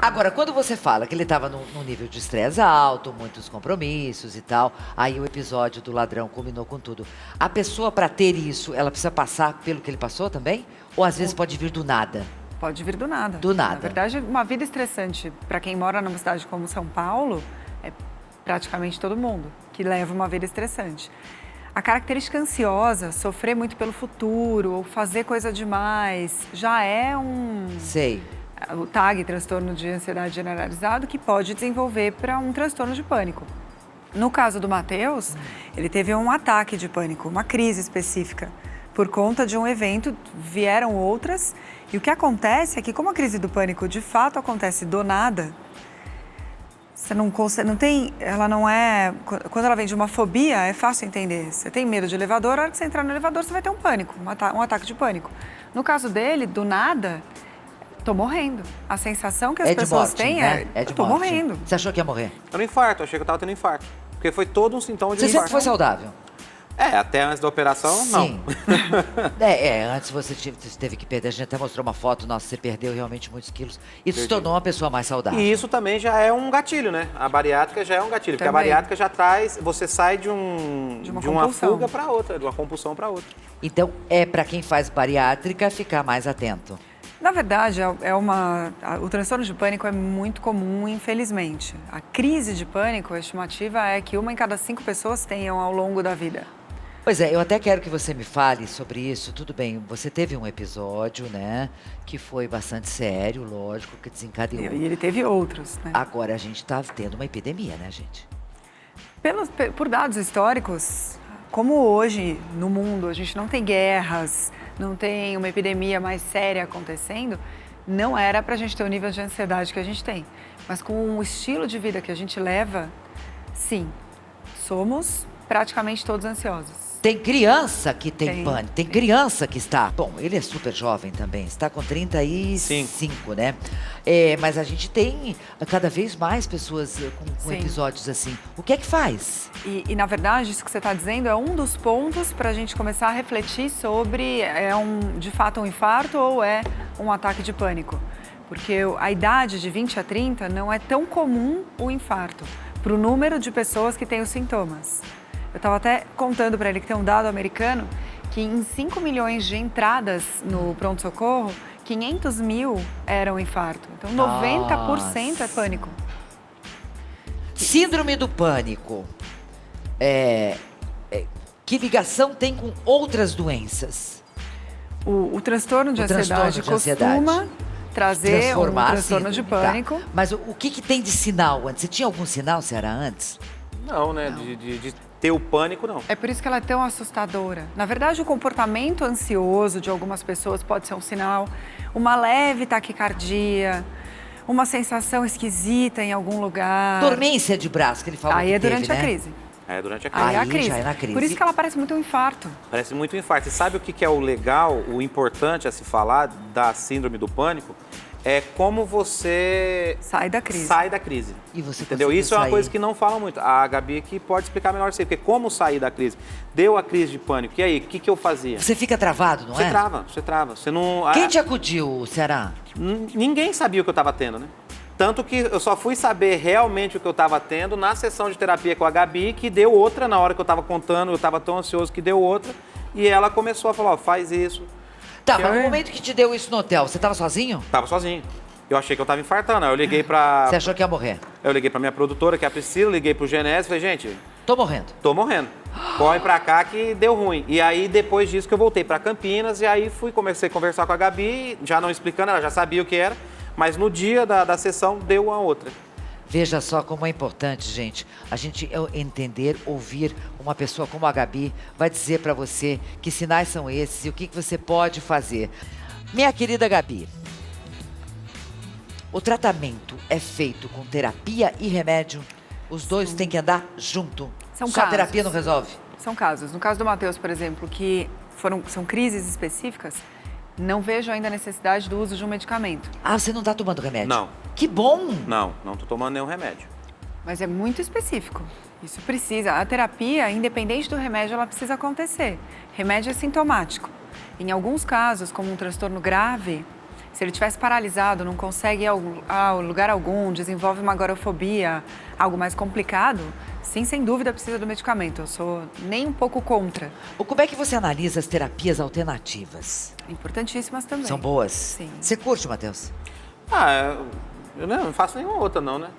Agora, quando você fala que ele estava num nível de estresse alto, muitos compromissos e tal, aí o episódio do ladrão combinou com tudo. A pessoa, para ter isso, ela precisa passar pelo que ele passou também? Ou às vezes pode vir do nada? Pode vir do nada. Do nada. Na verdade, uma vida estressante, para quem mora numa cidade como São Paulo, é praticamente todo mundo que leva uma vida estressante. A característica ansiosa, sofrer muito pelo futuro, ou fazer coisa demais, já é Sei. o TAG, transtorno de ansiedade generalizado, que pode desenvolver para um transtorno de pânico. No caso do Matheus, ele teve um ataque de pânico, uma crise específica. Por conta de um evento, vieram outras. E o que acontece é que, como a crise do pânico de fato acontece do nada, você não consegue, não tem, ela não é, quando ela vem de uma fobia, é fácil entender. Você tem medo de elevador, a hora que você entrar no elevador, você vai ter um pânico, um ataque de pânico. No caso dele, do nada, tô morrendo. A sensação que as pessoas morte, têm né? é, de tô morte. morrendo. Você achou que ia morrer? Era um infarto, eu achei que eu tava tendo infarto. Porque foi todo um sintoma de Você um sempre infarto. foi saudável? Até antes da operação, não. Sim. Antes você teve que perder, a gente até mostrou uma foto, nossa, você perdeu realmente muitos quilos. Isso se tornou uma pessoa mais saudável. E isso também já é um gatilho, né? A bariátrica já é um gatilho, porque a bariátrica já traz, você sai de uma fuga para outra, de uma compulsão para outra. Então, para quem faz bariátrica ficar mais atento. Na verdade, o transtorno de pânico é muito comum, infelizmente. A crise de pânico, a estimativa é que 1 em cada 5 pessoas tenham ao longo da vida. Pois é, eu até quero que você me fale sobre isso. Tudo bem, você teve um episódio, né, que foi bastante sério, lógico, que desencadeou. E ele teve outros, né? Agora a gente está tendo uma epidemia, né, gente? Por dados históricos, como hoje no mundo a gente não tem guerras, não tem uma epidemia mais séria acontecendo, não era para a gente ter o nível de ansiedade que a gente tem. Mas com o estilo de vida que a gente leva, sim, somos praticamente todos ansiosos. Tem criança que tem pânico, tem criança que está... Bom, ele é super jovem também, está com 35, né? Mas a gente tem cada vez mais pessoas com episódios assim. O que é que faz? E, na verdade, isso que você está dizendo é um dos pontos para a gente começar a refletir sobre de fato um infarto ou é um ataque de pânico. Porque a idade de 20 a 30 não é tão comum o infarto para o número de pessoas que têm os sintomas. Eu estava até contando para ele que tem um dado americano que em 5 milhões de entradas no pronto-socorro, 500 mil eram infarto. Então, 90% é pânico. Síndrome do pânico. Que ligação tem com outras doenças? O transtorno de ansiedade costuma trazer um transtorno de pânico. Tá. Mas o que tem de sinal antes? Você tinha algum sinal, Ceará, antes? Não, né? De ter o pânico, não. É por isso que ela é tão assustadora. Na verdade, o comportamento ansioso de algumas pessoas pode ser um sinal. Uma leve taquicardia, uma sensação esquisita em algum lugar. Dormência de braço, que ele falou. Aí que é durante teve, a né? crise. É durante a crise. Aí é a crise. Já é na crise. Por isso que ela parece muito um infarto. Parece muito um infarto. E sabe o que é o legal, o importante a se falar da síndrome do pânico? É como você sai da crise. Sai da crise. E você entendeu? Isso é uma coisa que não falam muito. A Gabi aqui pode explicar melhor isso aí, porque como sair da crise? Deu a crise de pânico. E aí, o que eu fazia? Você fica travado, não Você é? Você trava. Você não... Quem te acudiu, Ceará? Ninguém sabia o que eu estava tendo, né? Tanto que eu só fui saber realmente o que eu estava tendo na sessão de terapia com a Gabi, que deu outra na hora que eu estava contando, eu estava tão ansioso que deu outra. E ela começou a falar, ó, faz isso. Tá, mas no momento que te deu isso no hotel, você estava sozinho? Tava sozinho. Eu achei que eu tava infartando. Aí eu liguei pra... Você achou que ia morrer? Eu liguei pra minha produtora, que é a Priscila, liguei pro Genésio e falei, gente... Tô morrendo. Tô morrendo. Corre pra cá que deu ruim. E aí, depois disso, que eu voltei pra Campinas e aí comecei a conversar com a Gabi, já não explicando, ela já sabia o que era, mas no dia da sessão deu uma outra. Veja só como é importante, gente, a gente entender, ouvir uma pessoa como a Gabi, vai dizer pra você que sinais são esses e o que você pode fazer. Minha querida Gabi, o tratamento é feito com terapia e remédio? Os dois têm que andar junto? São Só casos. a terapia não resolve? São casos. No caso do Matheus, por exemplo, que são crises específicas, não vejo ainda a necessidade do uso de um medicamento. Ah, você não está tomando remédio? Não. Que bom! Não tô tomando nenhum remédio. Mas é muito específico. Isso precisa. A terapia, independente do remédio, ela precisa acontecer. Remédio é sintomático. Em alguns casos, como um transtorno grave, Se ele estivesse paralisado, não consegue ir a lugar algum, desenvolve uma agorafobia, algo mais complicado, sim, sem dúvida precisa do medicamento. Eu sou nem um pouco contra. Como é que você analisa as terapias alternativas? Importantíssimas também. São boas? Sim. Você curte, Matheus? Eu não faço nenhuma outra não, né?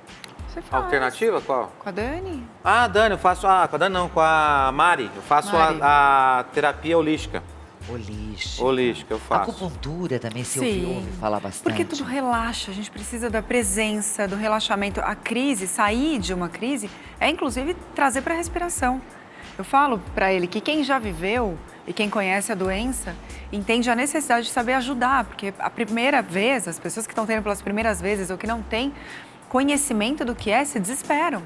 Você faz. Alternativa qual? Com a Dani? Ah, Dani, eu faço... com a Dani não, com a Mari. Eu faço Mari. a terapia holística. Holística. Holística, eu faço. Acupuntura também, se Sim. ouve falar bastante. Porque tudo relaxa, a gente precisa da presença, do relaxamento. A crise, sair de uma crise, é inclusive trazer para a respiração. Eu falo para ele que quem já viveu e quem conhece a doença entende a necessidade de saber ajudar, porque a primeira vez, as pessoas que estão tendo pelas primeiras vezes ou que não têm conhecimento do que é, se desesperam.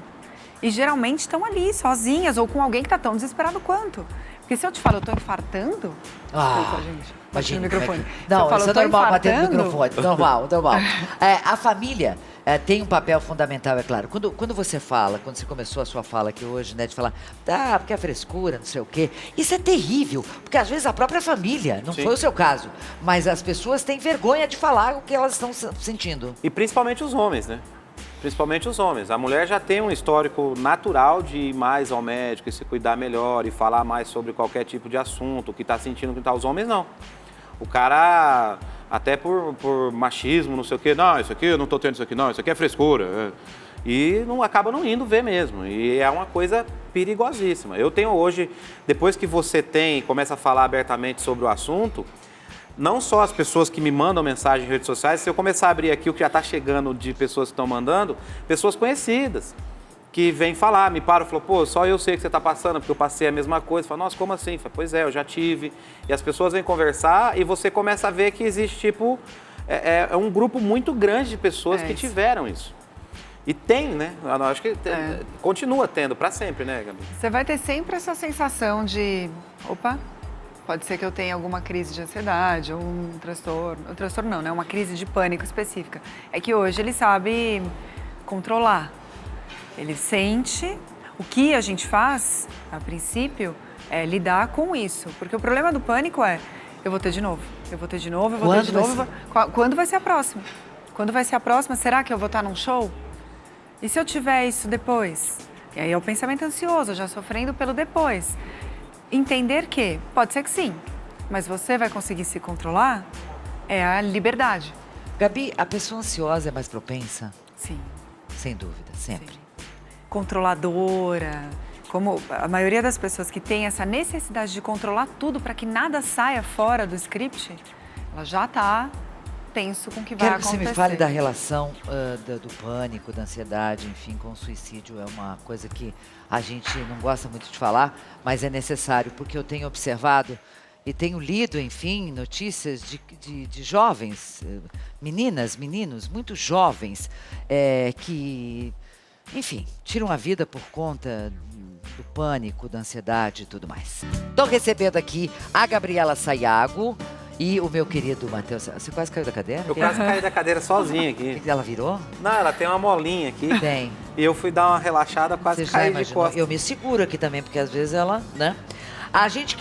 E geralmente estão ali, sozinhas ou com alguém que está tão desesperado quanto. Porque se eu te falo, eu estou infartando... Desculpa, gente. Imagina no microfone. Não, eu falo, isso é "Eu tô normal bater no infartando", microfone. Normal. A família tem um papel fundamental, é claro. Quando você fala, quando você começou a sua fala aqui hoje, né, de falar, porque é frescura, não sei o quê. Isso é terrível, porque às vezes a própria família, não Sim. foi o seu caso, mas as pessoas têm vergonha de falar o que elas estão sentindo. E principalmente os homens, né? Principalmente os homens. A mulher já tem um histórico natural de ir mais ao médico e se cuidar melhor e falar mais sobre qualquer tipo de assunto, o que está sentindo, o que está. Os homens não. O cara, até por machismo, não sei o quê, não, isso aqui eu não estou tendo isso aqui, não, isso aqui é frescura. E acaba não indo ver mesmo. E é uma coisa perigosíssima. Eu tenho hoje, depois que você começa a falar abertamente sobre o assunto, não só as pessoas que me mandam mensagem em redes sociais, se eu começar a abrir aqui o que já está chegando de pessoas que estão mandando, pessoas conhecidas, que vêm falar, me param e falam, pô, só eu sei que você está passando, porque eu passei a mesma coisa. Falo, nossa, como assim? Falo, pois é, eu já tive. E as pessoas vêm conversar e você começa a ver que existe, um grupo muito grande de pessoas que tiveram isso. E tem, né? Eu acho que continua tendo para sempre, né, Gabi? Você vai ter sempre essa sensação de, pode ser que eu tenha alguma crise de ansiedade ou um transtorno não, né? Uma crise de pânico específica. É que hoje ele sabe controlar. Ele sente. O que a gente faz, a princípio, é lidar com isso. Porque o problema do pânico é, eu vou ter de novo, eu vou ter de novo, eu vou ter de novo. Quando vai ser a próxima? Quando vai ser a próxima? Será que eu vou estar num show? E se eu tiver isso depois? E aí é o pensamento ansioso, já sofrendo pelo depois. Entender que, pode ser que sim, mas você vai conseguir se controlar, é a liberdade. Gabi, a pessoa ansiosa é mais propensa? Sim. Sem dúvida, sempre. Sim. Controladora, como a maioria das pessoas que tem essa necessidade de controlar tudo para que nada saia fora do script, ela já está tenso com o que vai acontecer. Quero que você me fale da relação do pânico, da ansiedade, enfim, com o suicídio. É uma coisa que a gente não gosta muito de falar, mas é necessário, porque eu tenho observado e tenho lido, enfim, notícias de jovens, meninas, meninos, muito jovens, que, enfim, tiram a vida por conta do pânico, da ansiedade e tudo mais. Estou recebendo aqui a Gabriela Sayago e o meu querido Matheus. Você quase caiu da cadeira? Eu quase caí da cadeira sozinha aqui. Ela virou? Não, ela tem uma molinha aqui. Tem. E eu fui dar uma relaxada, quase caí de costas. Eu me seguro aqui também, porque às vezes ela, né? A gente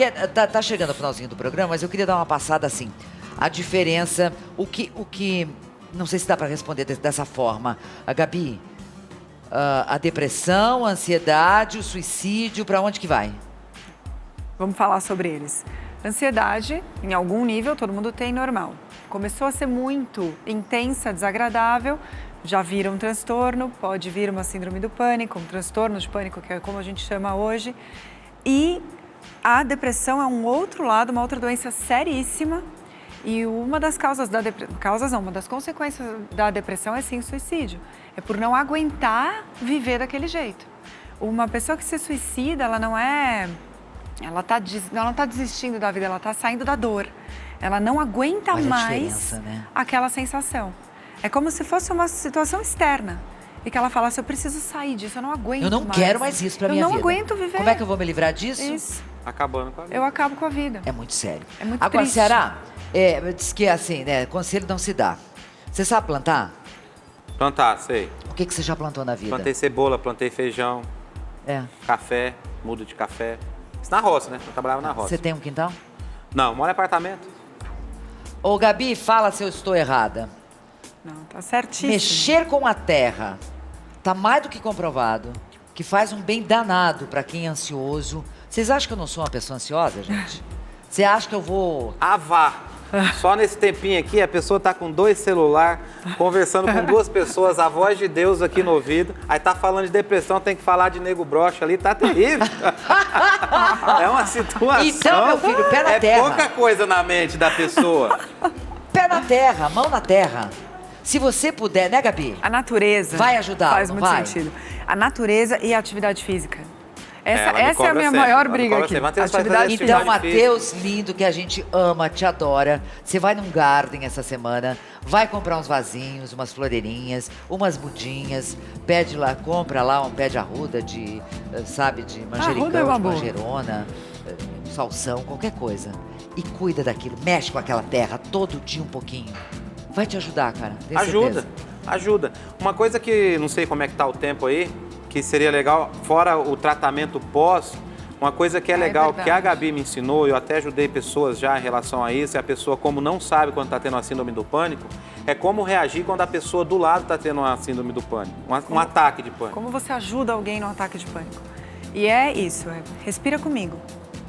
tá chegando ao finalzinho do programa, mas eu queria dar uma passada assim. A diferença, o que não sei se dá para responder dessa forma. A Gabi, a depressão, a ansiedade, o suicídio, para onde que vai? Vamos falar sobre eles. Ansiedade, em algum nível, todo mundo tem normal. Começou a ser muito intensa, desagradável, já vira um transtorno, pode vir uma síndrome do pânico, um transtorno de pânico, que é como a gente chama hoje. E a depressão é um outro lado, uma outra doença seríssima. E uma das causas da uma das consequências da depressão é sim o suicídio. É por não aguentar viver daquele jeito. Uma pessoa que se suicida, ela não está desistindo da vida, ela está saindo da dor. Ela não aguenta mais aquela sensação. É como se fosse uma situação externa. E que ela falasse, eu preciso sair disso, eu não aguento mais. Eu não quero mais isso pra minha vida. Eu não aguento viver. Como é que eu vou me livrar disso? Isso. Acabando com a vida. Eu acabo com a vida. É muito sério. É muito Agora, triste. Ceará, diz que assim, né, conselho não se dá. Você sabe plantar? Plantar, sei. O que você já plantou na vida? Plantei cebola, plantei feijão, café, mudo de café. Isso na roça, né? Eu trabalhava na roça. Você tem um quintal? Não, moro em apartamento. Ô, Gabi, fala se eu estou errada. Não, tá certíssimo. Mexer com a terra tá mais do que comprovado que faz um bem danado para quem é ansioso. Vocês acham que eu não sou uma pessoa ansiosa, gente? Você acha que eu vou... Vá. Só nesse tempinho aqui, a pessoa tá com 2 celulares, conversando com 2 pessoas, a voz de Deus aqui no ouvido. Aí tá falando de depressão, tem que falar de nego broxa ali, tá terrível. É uma situação... Então, meu filho, pé na terra. É pouca coisa na mente da pessoa. Pé na terra, mão na terra. Se você puder, né, Gabi? A natureza vai ajudar, faz não muito vai? sentido. A natureza e a atividade física. Ela Essa é a minha maior briga aqui. Então, Matheus, lindo, que a gente ama, te adora. Você vai num garden essa semana, vai comprar uns vasinhos, umas floreirinhas, umas mudinhas, pede lá, compra lá um pé de arruda de, sabe, de manjericão, de manjerona, um salsão, qualquer coisa. E cuida daquilo, mexe com aquela terra todo dia um pouquinho. Vai te ajudar, cara. Ajuda. Uma coisa que, não sei como é que tá o tempo aí, que seria legal, fora o tratamento pós, uma coisa que é legal, que a Gabi me ensinou, eu até ajudei pessoas já em relação a isso, e a pessoa, como não sabe quando está tendo a síndrome do pânico, é como reagir quando a pessoa do lado está tendo uma síndrome do pânico, um ataque de pânico. Como você ajuda alguém no ataque de pânico. E é isso, respira comigo.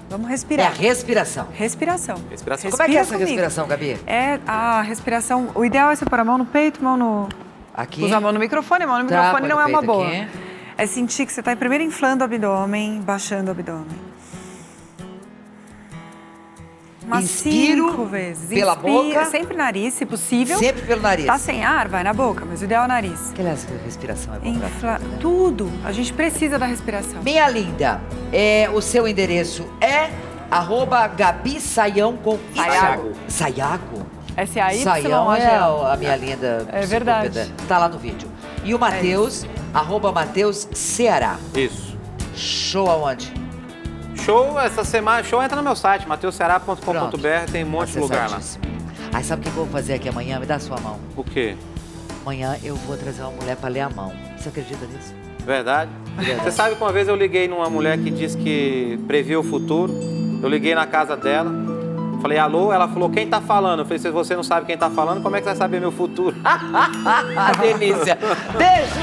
Vamos respirar. É a respiração. Respiração. Como é que é essa respiração, Gabi? É a respiração, o ideal é você pôr a mão no peito, mão no... Aqui. Usa a mão no microfone não é uma boa. Aqui. É sentir que você está primeiro inflando o abdômen, baixando o abdômen. Inspiro 5 vezes. Pela boca. Sempre nariz, se possível. Sempre pelo nariz. Tá sem ar, vai na boca, mas o ideal é o nariz. Aquela respiração é bom pra tudo, né? Tudo. A gente precisa da respiração. Minha linda, o seu endereço é @Gabi Saião com Sayago. Sayago? S-A-Y-A-G. Saião é a minha linda. É verdade. Tá lá no vídeo. E o Matheus, @Matheus Ceará. Isso. Show aonde? Show essa semana, show entra no meu site, mateusceará.com.br, tem um monte de lugar lá. Aí sabe o que eu vou fazer aqui amanhã? Me dá a sua mão. O quê? Amanhã eu vou trazer uma mulher pra ler a mão. Você acredita nisso? Verdade? Você sabe que uma vez eu liguei numa mulher que disse que previa o futuro. Eu liguei na casa dela, falei, alô? Ela falou, quem tá falando? Eu falei, se você não sabe quem tá falando, como é que você vai saber meu futuro? Delícia. Beijo!